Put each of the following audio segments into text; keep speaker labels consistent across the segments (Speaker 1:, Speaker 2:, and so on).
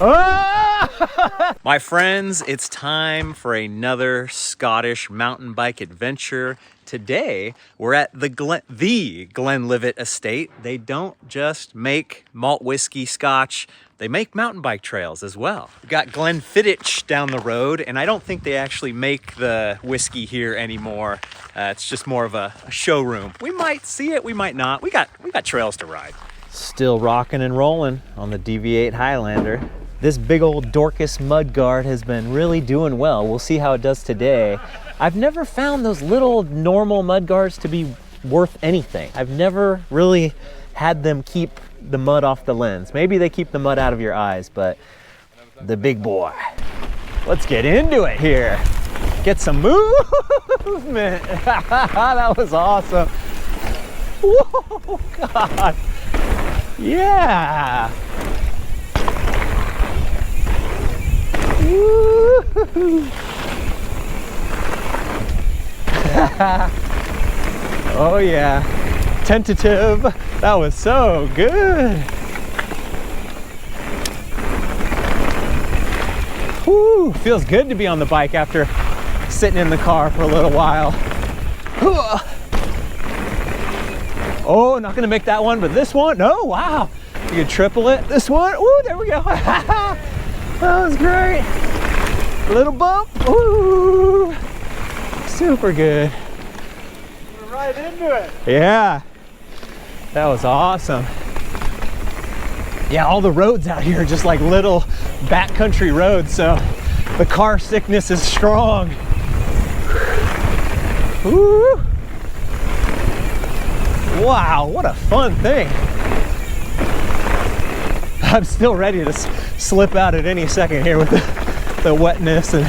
Speaker 1: Oh! My friends, it's time for another Scottish mountain bike adventure. Today, we're at the Glenlivet estate. They don't just make malt whiskey scotch, they make mountain bike trails as well. We've got Glenfiddich down the road, and I don't think they actually make the whiskey here anymore. It's just more of a showroom. We might see it, we might not. We got trails to ride. Still rocking and rolling on the DV8 Highlander. This big old Dorcas mudguard has been really doing well. We'll see how it does today. I've never found those little normal mudguards to be worth anything. I've never really had them keep the mud off the lens. Maybe they keep the mud out of your eyes, but the big boy. Let's get into it here. Get some movement. That was awesome. Whoa, God. Yeah. Woo. Oh yeah, tentative. That was so good. Woo, feels good to be on the bike after sitting in the car for a little while. Oh, not gonna make that one, but this one, oh wow. You can triple it. This one, ooh, there we go. That was great. Little bump, ooh. Super good.
Speaker 2: We're right into it.
Speaker 1: Yeah, that was awesome. Yeah, all the roads out here are just like little backcountry roads, so the car sickness is strong. Woo. Wow, what a fun thing. I'm still ready to slip out at any second here with the wetness and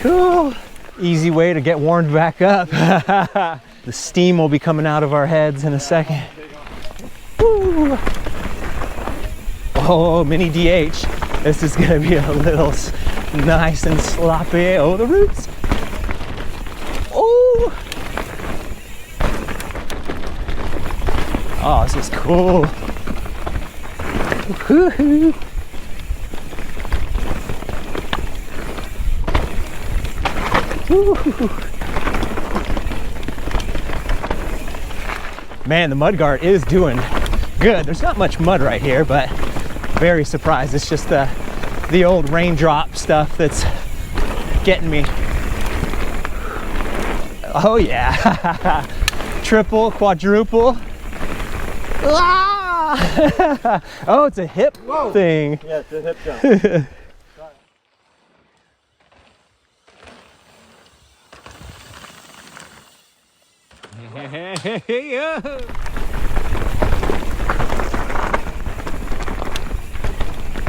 Speaker 1: cool. Easy way to get warmed back up. The steam will be coming out of our heads in a second. Woo. Oh, mini DH. This is gonna be a little nice and sloppy. Oh, the roots. Oh. Oh, this is cool. Woo-hoo. Man, the mudguard is doing good. There's not much mud right here, but very surprised. It's just the old raindrop stuff that's getting me. Oh yeah. Triple, quadruple. Ah! Oh, it's a hip thing.
Speaker 2: Yeah, it's a hip jump.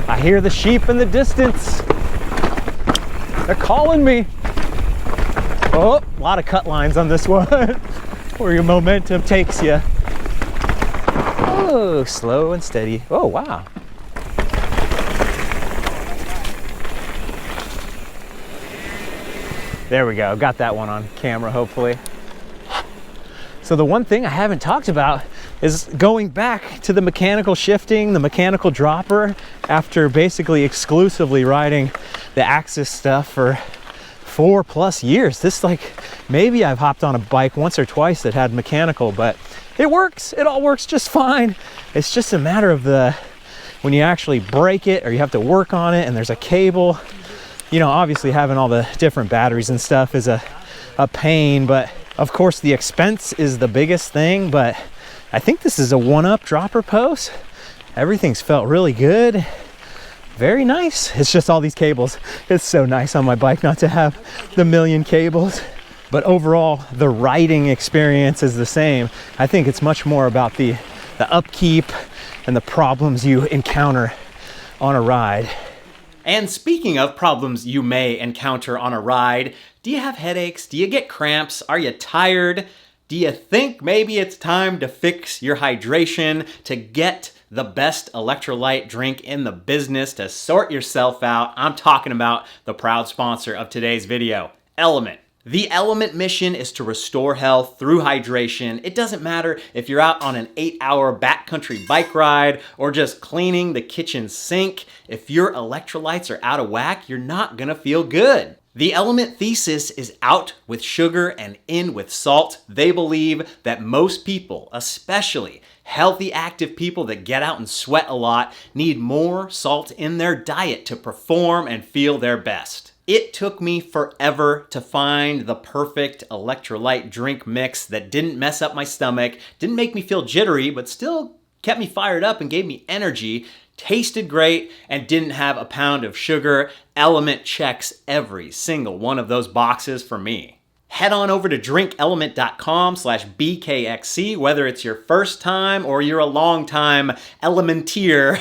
Speaker 1: I hear the sheep in the distance. They're calling me. Oh, a lot of cut lines on this one. Where your momentum takes you. Oh, slow and steady. Oh, wow. There we go. Got that one on camera, hopefully. So the one thing I haven't talked about is going back to the mechanical shifting, the mechanical dropper, after basically exclusively riding the Axis stuff for 4+ years. This, like, maybe I've hopped on a bike once or twice that had mechanical, but it works. It all works just fine. It's just a matter of when you actually break it or you have to work on it and there's a cable. You know, obviously having all the different batteries and stuff is a pain, but of course the expense is the biggest thing. But I think this is a one-up dropper post. Everything's felt really good. Very nice. It's just all these cables. It's so nice on my bike not to have the million cables. But overall, the riding experience is the same. I think it's much more about the upkeep and the problems you encounter on a ride. And speaking of problems you may encounter on a ride, do you have headaches? Do you get cramps? Are you tired? Do you think maybe it's time to fix your hydration, to get the best electrolyte drink in the business, to sort yourself out? I'm talking about the proud sponsor of today's video, Element.
Speaker 3: The Element mission is to restore health through hydration. It doesn't matter if you're out on an 8-hour backcountry bike ride or just cleaning the kitchen sink. If your electrolytes are out of whack, you're not gonna feel good. The Element thesis is out with sugar and in with salt. They believe that most people, especially healthy, active people that get out and sweat a lot, need more salt in their diet to perform and feel their best. It took me forever to find the perfect electrolyte drink mix that didn't mess up my stomach, didn't make me feel jittery, but still kept me fired up and gave me energy, tasted great, and didn't have a pound of sugar. Element checks every single one of those boxes for me. Head on over to drinkelement.com/BKXC, whether it's your first time or you're a long time Elementier.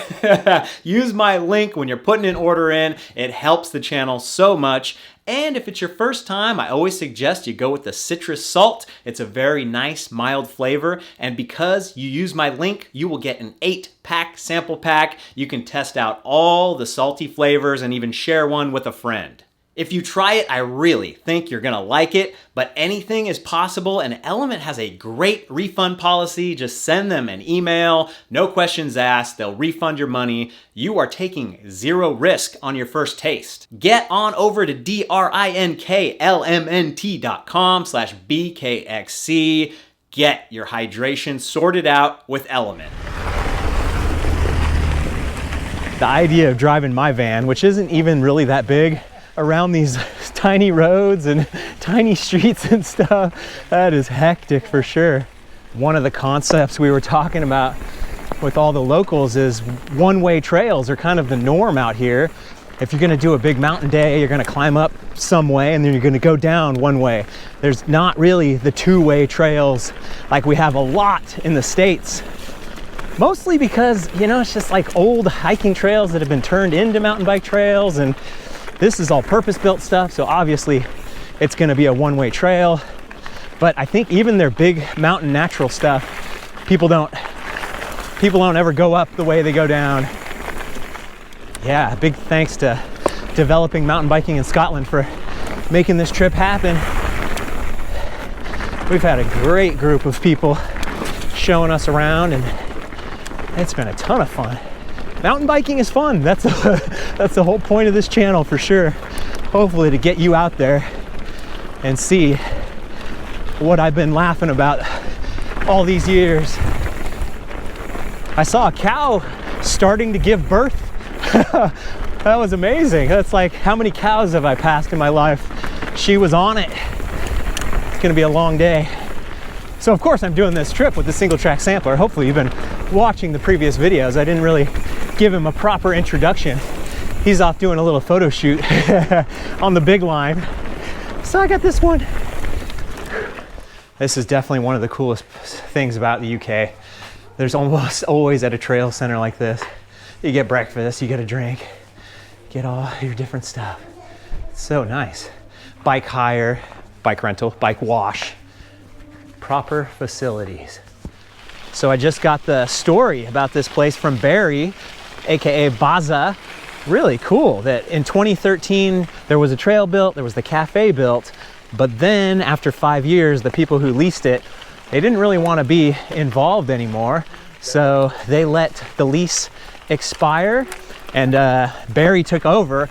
Speaker 3: Use my link when you're putting an order in. It helps the channel so much. And if it's your first time, I always suggest you go with the citrus salt. It's a very nice, mild flavor. And because you use my link, you will get an 8-pack sample pack. You can test out all the salty flavors and even share one with a friend. If you try it, I really think you're gonna like it, but anything is possible, and Element has a great refund policy. Just send them an email, no questions asked, they'll refund your money. You are taking zero risk on your first taste. Get on over to drinklmnt.com/BKXC. Get your hydration sorted out with Element.
Speaker 1: The idea of driving my van, which isn't even really that big, around these tiny roads and tiny streets and stuff, that is hectic for sure. One of the concepts we were talking about with all the locals is one-way trails are kind of the norm out here. If you're gonna do a big mountain day, you're gonna climb up some way and then you're gonna go down one way. There's not really the two-way trails like we have a lot in the States. Mostly because, you know, it's just like old hiking trails that have been turned into mountain bike trails, and this is all purpose-built stuff, so obviously it's gonna be a one-way trail. But I think even their big mountain natural stuff, people don't ever go up the way they go down. Yeah, big thanks to Developing Mountain Biking in Scotland for making this trip happen. We've had a great group of people showing us around, and it's been a ton of fun. Mountain biking is fun. That's the whole point of this channel for sure. Hopefully to get you out there and see what I've been laughing about all these years. I saw a cow starting to give birth. That was amazing. That's like, how many cows have I passed in my life? She was on it. It's gonna be a long day. So of course I'm doing this trip with the single track sampler. Hopefully you've been watching the previous videos. I didn't really give him a proper introduction. He's off doing a little photo shoot on the big line. So I got this one. This is definitely one of the coolest things about the UK. There's almost always at a trail center like this, you get breakfast, you get a drink, get all your different stuff. It's so nice. Bike hire, bike rental, bike wash, proper facilities. So I just got the story about this place from Barry, AKA Baza. Really cool that in 2013, there was a trail built, there was the cafe built, but then after 5 years, the people who leased it, they didn't really want to be involved anymore. So they let the lease expire, and Barry took over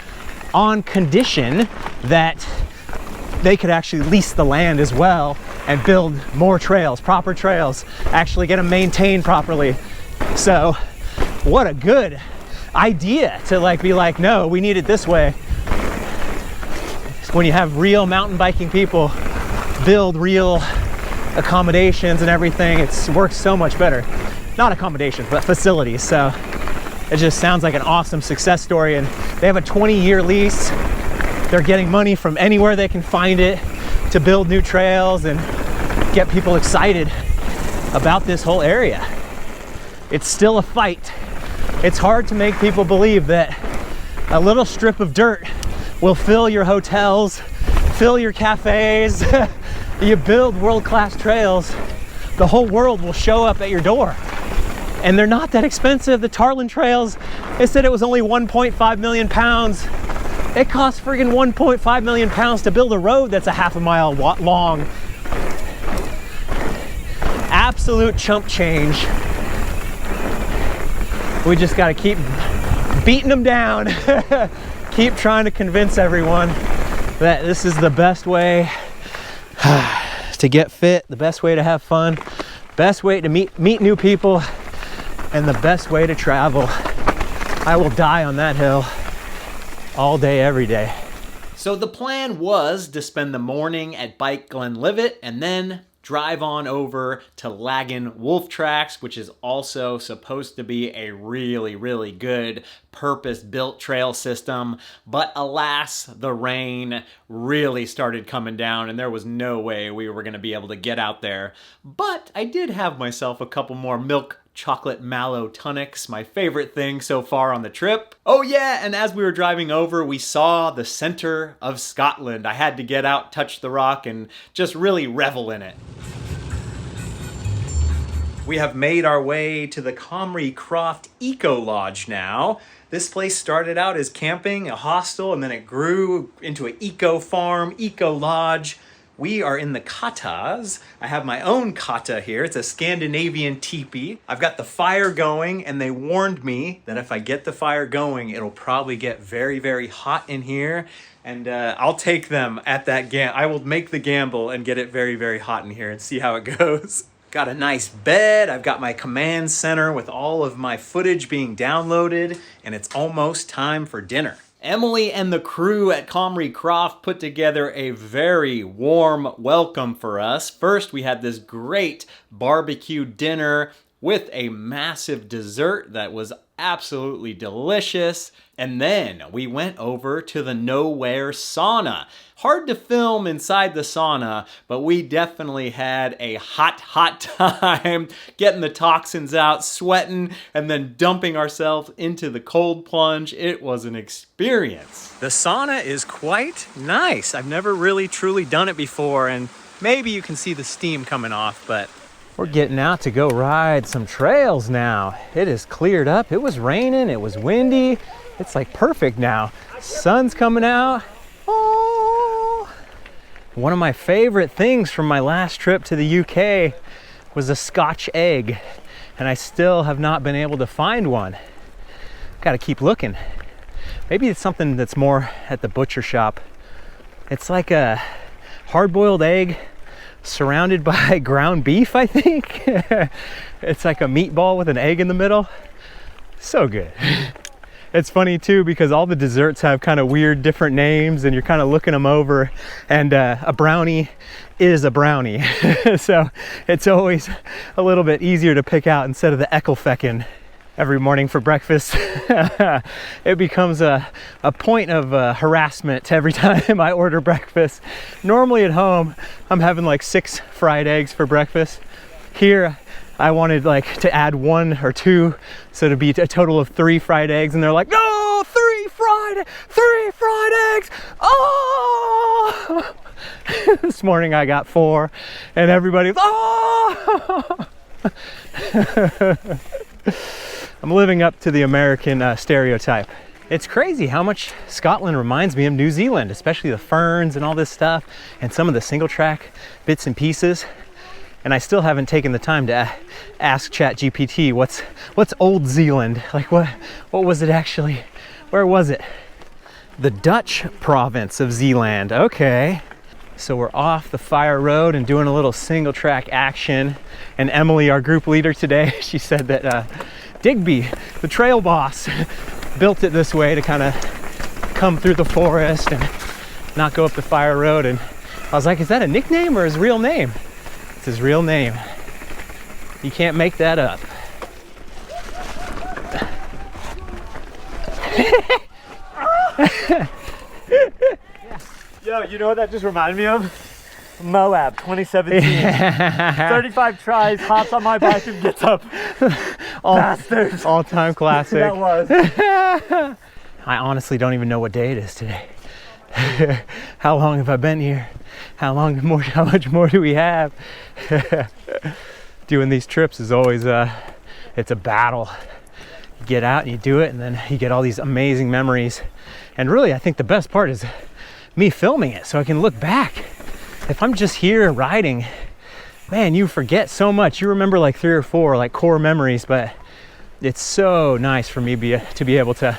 Speaker 1: on condition that they could actually lease the land as well and build more trails, proper trails, actually get them maintained properly. So what a good idea to be like, no, we need it this way. When you have real mountain biking people build real accommodations and everything, it works so much better. Not accommodations, but facilities. So it just sounds like an awesome success story, and they have a 20-year lease. They're getting money from anywhere they can find it to build new trails and get people excited about this whole area. It's still a fight. It's hard to make people believe that a little strip of dirt will fill your hotels, fill your cafes. You build world-class trails, the whole world will show up at your door. And they're not that expensive. The Tarlin trails, they said it was only 1.5 million pounds It costs friggin' 1.5 million pounds to build a road that's a half a mile long. Absolute chump change. We just gotta keep beating them down. Keep trying to convince everyone that this is the best way to get fit, the best way to have fun, best way to meet new people, and the best way to travel. I will die on that hill all day, every day.
Speaker 3: So the plan was to spend the morning at Bike Glenlivet and then drive on over to Laggan Wolftrax, which is also supposed to be a really, really good purpose-built trail system. But alas, the rain really started coming down and there was no way we were going to be able to get out there. But I did have myself a couple more milk chocolate mallow tonics, my favorite thing so far on the trip. Oh yeah, and as we were driving over, we saw the center of Scotland. I had to get out, touch the rock, and just really revel in it. We have made our way to the Comrie Croft Eco Lodge now. This place started out as camping, a hostel, and then it grew into an eco farm, eco lodge. We are in the katas. I have my own kata here. It's a Scandinavian teepee. I've got the fire going, and they warned me that if I get the fire going, it'll probably get very, very hot in here. And I'll take them at that I will make the gamble and get it very, very hot in here and see how it goes. Got a nice bed. I've got my command center with all of my footage being downloaded, and it's almost time for dinner. Emily and the crew at Comrie Croft put together a very warm welcome for us. First, we had this great barbecue dinner with a massive dessert that was absolutely delicious. And then we went over to the Nowhere sauna. Hard to film inside the sauna, but we definitely had a hot time getting the toxins out, sweating, and then dumping ourselves into the cold plunge. It was an experience. The sauna is quite nice. I've never really truly done it before, and maybe you can see the steam coming off, but
Speaker 1: we're getting out to go ride some trails now. It is cleared up. It was raining, it was windy. It's like perfect now. Sun's coming out. Oh. One of my favorite things from my last trip to the UK was a Scotch egg, and I still have not been able to find one. Gotta keep looking. Maybe it's something that's more at the butcher shop. It's like a hard-boiled egg surrounded by ground beef, I think. It's like a meatball with an egg in the middle. So good. It's funny too because all the desserts have kind of weird different names and you're kind of looking them over, and a brownie is a brownie. So it's always a little bit easier to pick out instead of the Eckelfecken. Every morning for breakfast, it becomes a point of harassment every time I order breakfast. Normally at home, I'm having like 6 fried eggs for breakfast. Here, I wanted like to add 1 or 2, so to be a total of 3 fried eggs, and they're like, no, 3 fried eggs. Oh! This morning I got 4, and everybody's, oh! I'm living up to the American stereotype. It's crazy how much Scotland reminds me of New Zealand, especially the ferns and all this stuff, and some of the single track bits and pieces. And I still haven't taken the time to ask ChatGPT what's Old Zealand? Like what was it actually? Where was it? The Dutch province of Zeeland. Okay. So we're off the fire road and doing a little single track action. And Emily, our group leader today, she said that Digby, the trail boss, built it this way to kind of come through the forest and not go up the fire road. And I was like, is that a nickname or his real name? It's his real name. You can't make that up.
Speaker 2: Yo, you know what that just reminded me of? Moab 2017. 35 tries, hops on my bike and gets up. Bastards.
Speaker 1: All-time classic.
Speaker 2: That was.
Speaker 1: I honestly don't even know what day it is today. How long have I been here? How much more do we have? Doing these trips is always it's a battle. get out and you do it, and then you get all these amazing memories. And really, I think the best part is me filming it so I can look back. If I'm just here riding, man, you forget so much. You remember like 3 or 4 like core memories, but it's so nice for me to be able to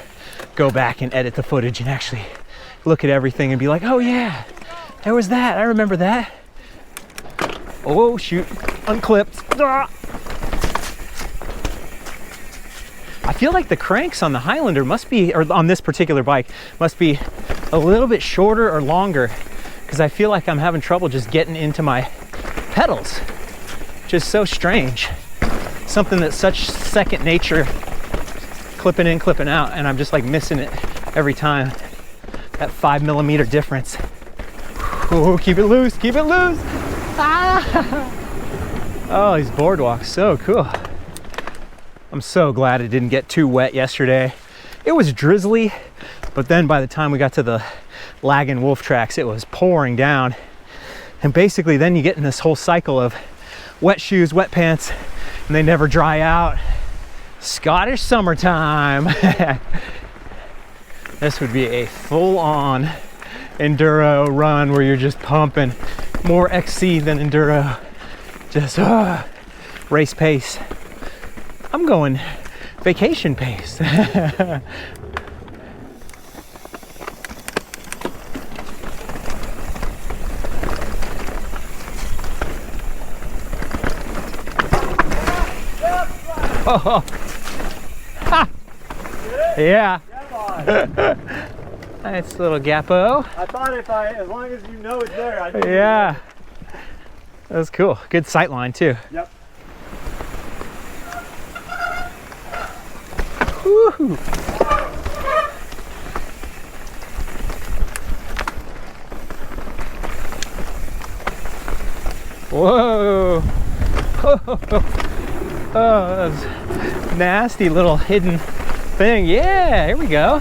Speaker 1: go back and edit the footage and actually look at everything and be like, oh yeah, there was that, I remember that. Oh shoot, unclipped. Ah! I feel like the cranks on the Highlander must be, or on this particular bike, must be a little bit shorter or longer, because I feel like I'm having trouble just getting into my pedals, which is so strange. Something that's such second nature, clipping in, clipping out, and I'm just like missing it every time. That 5mm difference. Oh, keep it loose, keep it loose. Ah! Oh, these boardwalks, so cool. I'm so glad it didn't get too wet yesterday. It was drizzly, but then by the time we got to the Laggan Wolftrax, it was pouring down. And basically then you get in this whole cycle of wet shoes, wet pants, and they never dry out. Scottish summertime. This would be a full-on enduro run where you're just pumping more XC than enduro. Just race pace. I'm going vacation pace. Oh. Ha. Yeah. Nice little gapo.
Speaker 2: I thought as long as you know it's there, I think.
Speaker 1: Yeah. That was cool. Good sight line too.
Speaker 2: Yep.
Speaker 1: Woo-hoo. Whoa. Oh, that's a nasty little hidden thing. Yeah, here we go.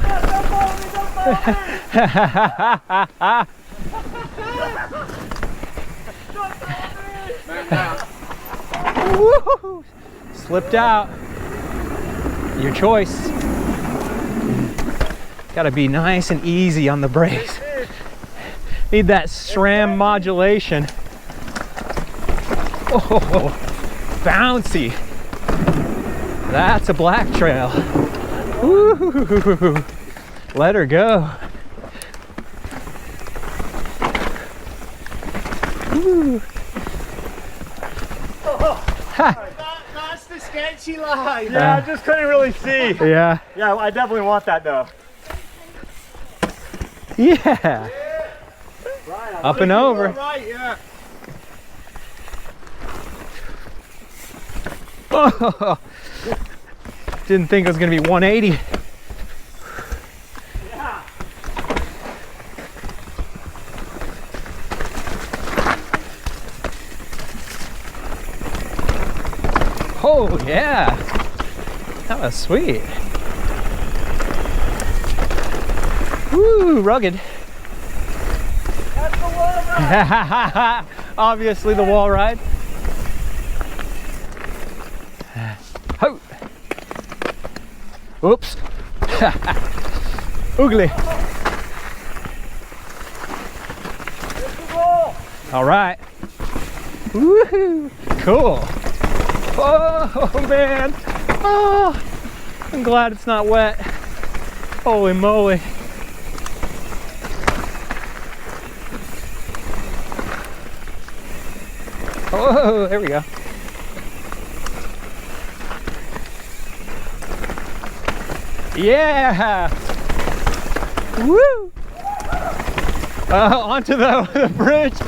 Speaker 1: Woo-hoo. Slipped out. Your choice. Gotta be nice and easy on the brakes. Need that SRAM modulation. Oh, bouncy. That's a black trail. Woo. Let her go. Woo.
Speaker 2: That's the sketchy line. Yeah, I just couldn't really see.
Speaker 1: Yeah.
Speaker 2: Yeah, I definitely want that though.
Speaker 1: Yeah.
Speaker 2: Right,
Speaker 1: Up and over.
Speaker 2: Right, yeah.
Speaker 1: Oh, didn't think it was gonna be 180.
Speaker 2: Yeah.
Speaker 1: Oh yeah, that was sweet. Woo, rugged.
Speaker 2: That's the wall ride.
Speaker 1: Obviously the wall ride. Ho. Oops. Oogly. All right. Woohoo. Cool. Oh man. Oh, I'm glad it's not wet. Holy moly. Oh, there we go. Yeah! Woo! Onto the bridge.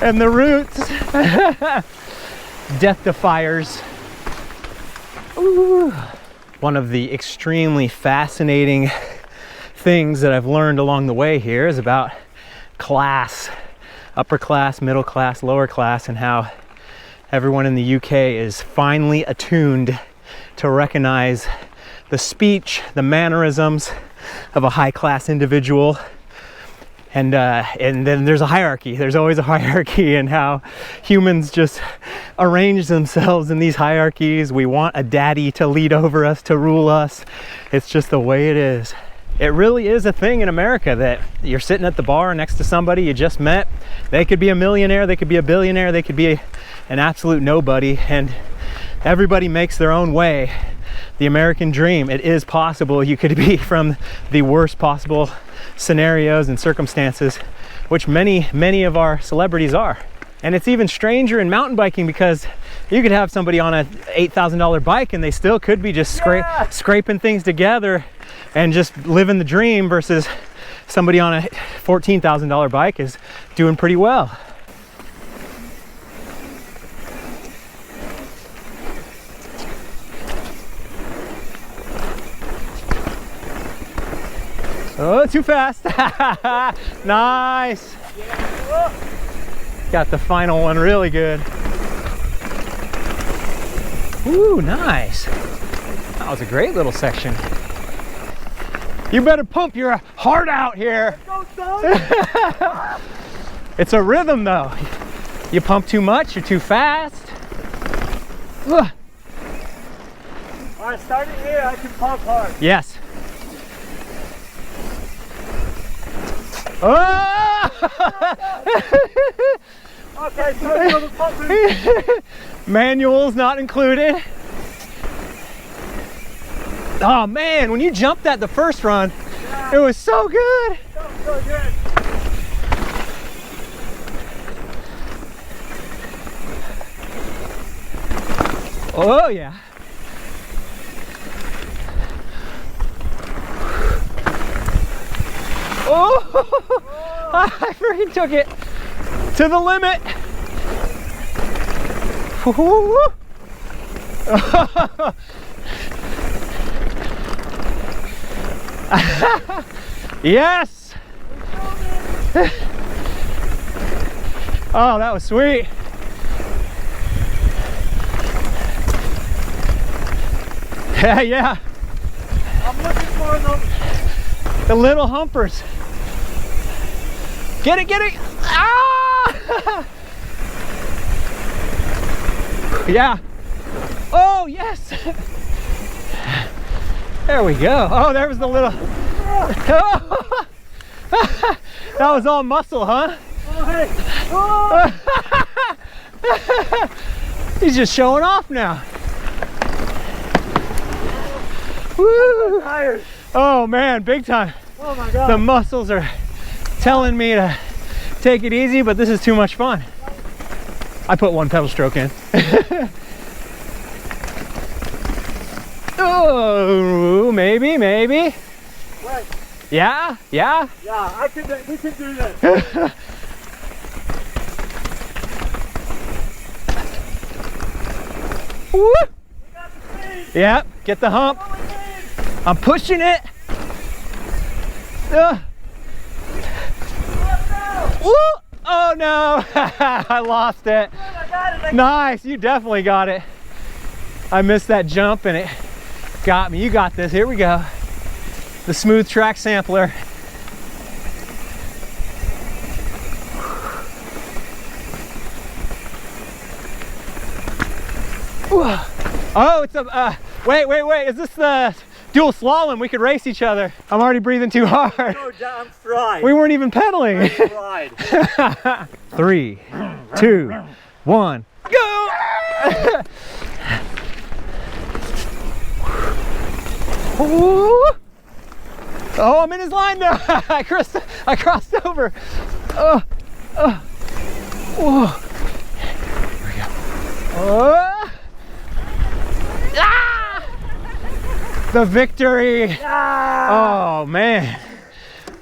Speaker 1: And the roots. Death defiers. Ooh. One of the extremely fascinating things that I've learned along the way here is about class. Upper class, middle class, lower class, and how everyone in the UK is finally attuned to recognize the speech, the mannerisms of a high-class individual, And then there's a hierarchy. There's always a hierarchy in how humans just arrange themselves in these hierarchies. We want a daddy to lead over us, to rule us. It's just the way it is. It really is a thing in America that you're sitting at the bar next to somebody you just met. They could be a millionaire, they could be a billionaire, they could be an absolute nobody, and everybody makes their own way. The American dream, it is possible. You could be from the worst possible scenarios and circumstances, which many of our celebrities are. And it's even stranger in mountain biking, because you could have somebody on a $8,000 bike and they still could be just scraping things together and just living the dream, versus somebody on a $14,000 bike is doing pretty well. Oh, too fast. Nice. Got the final one really good. Ooh, nice. That was a great little section. You better pump your heart out here. It's a rhythm though. You pump too much, you're too fast.
Speaker 2: All right, starting here, I can pump hard.
Speaker 1: Yes. Oh!
Speaker 2: Okay, so the pumping.
Speaker 1: Manuals not included. Oh man, when you jumped that the first run, it was so good.
Speaker 2: So good.
Speaker 1: Oh yeah. Oh, I freaking took it to the limit. Yes. Oh, that was sweet. Yeah, yeah.
Speaker 2: I'm looking for
Speaker 1: the little humpers. Get it, get it. Ah! Yeah. Oh, yes. There we go. Oh, there was the little. Oh. That was all muscle, huh?
Speaker 2: Oh, hey. Oh.
Speaker 1: He's just showing off now. Woo.
Speaker 2: Tired.
Speaker 1: Oh man, big time.
Speaker 2: Oh my God.
Speaker 1: The muscles are telling me to take it easy, but this is too much fun. I put one pedal stroke in. Oh, maybe.
Speaker 2: Right.
Speaker 1: Yeah.
Speaker 2: Yeah, we can do this.
Speaker 1: Woo!
Speaker 2: We got the speed.
Speaker 1: Yep, get the hump.
Speaker 2: What we need.
Speaker 1: I'm pushing it. Woo! Oh no, I lost it.
Speaker 2: I got it.
Speaker 1: Nice, you definitely got it. I missed that jump and it got me. You got this, here we go. The smooth track sampler. Oh, it's a, wait, is this the dual slalom? We could race each other. I'm already breathing too hard.
Speaker 2: No, I'm fried.
Speaker 1: We weren't even pedaling.
Speaker 2: I'm fried.
Speaker 1: 3, 2, 1, go! Oh, I'm in his line now. I crossed over. Whoa. Here we go. Oh. Ah! The victory.
Speaker 2: Ah!
Speaker 1: Oh man.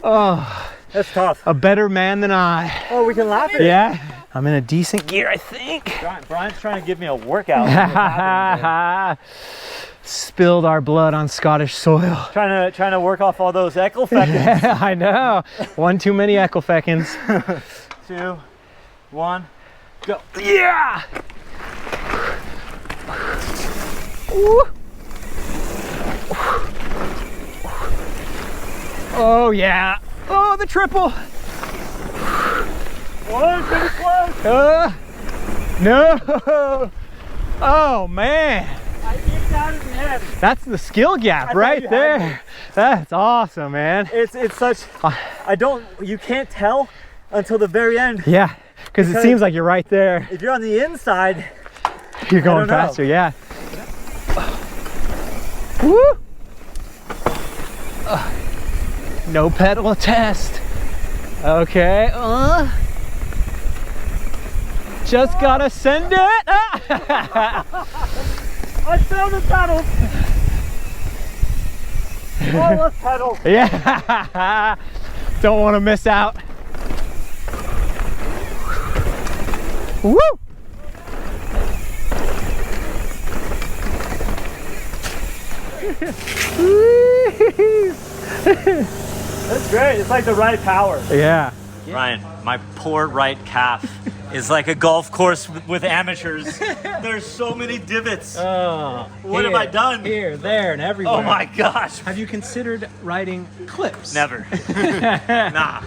Speaker 1: Oh,
Speaker 2: That's tough.
Speaker 1: a better man than I.
Speaker 2: Oh, we can laugh at it.
Speaker 1: Yeah, I'm in a decent gear, I think.
Speaker 2: Brian's trying to give me a workout.
Speaker 1: Spilled our blood on Scottish soil.
Speaker 2: trying to work off all those eckelfeckins.
Speaker 1: Yeah, I know. One too many eckelfeckins.
Speaker 2: 2, 1, go.
Speaker 1: Yeah! Woo. Oh yeah. Oh, the triple.
Speaker 2: Oh, pretty close.
Speaker 1: No. Oh man.
Speaker 2: I eked out in the end.
Speaker 1: That's the skill gap
Speaker 2: I thought
Speaker 1: right
Speaker 2: you had
Speaker 1: there. That's awesome, man.
Speaker 2: It's such, you can't tell until the very end.
Speaker 1: Yeah, because it seems like you're right there.
Speaker 2: If you're on the inside,
Speaker 1: You're going
Speaker 2: know.
Speaker 1: faster, yeah. Woo! No pedal test. Okay. Just gotta send it.
Speaker 2: I found the pedal. Oh, let's pedal.
Speaker 1: Yeah. Don't want to miss out. Woo!
Speaker 2: That's great. It's like the right power.
Speaker 1: Yeah.
Speaker 2: Ryan, my poor right calf is like a golf course with amateurs. There's so many divots.
Speaker 1: Oh,
Speaker 2: What have I done?
Speaker 1: Here, there, and everywhere.
Speaker 2: Oh my gosh.
Speaker 1: Have you considered riding clips?
Speaker 2: Never. Nah.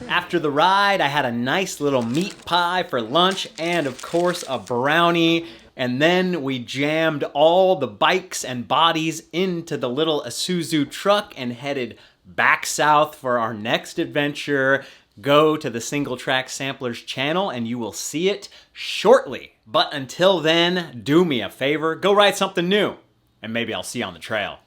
Speaker 3: After the ride, I had a nice little meat pie for lunch and, of course, a brownie. And then we jammed all the bikes and bodies into the little Isuzu truck and headed back south for our next adventure. Go to the Single Track Samplers channel and you will see it shortly. But until then, do me a favor, go ride something new, and maybe I'll see you on the trail.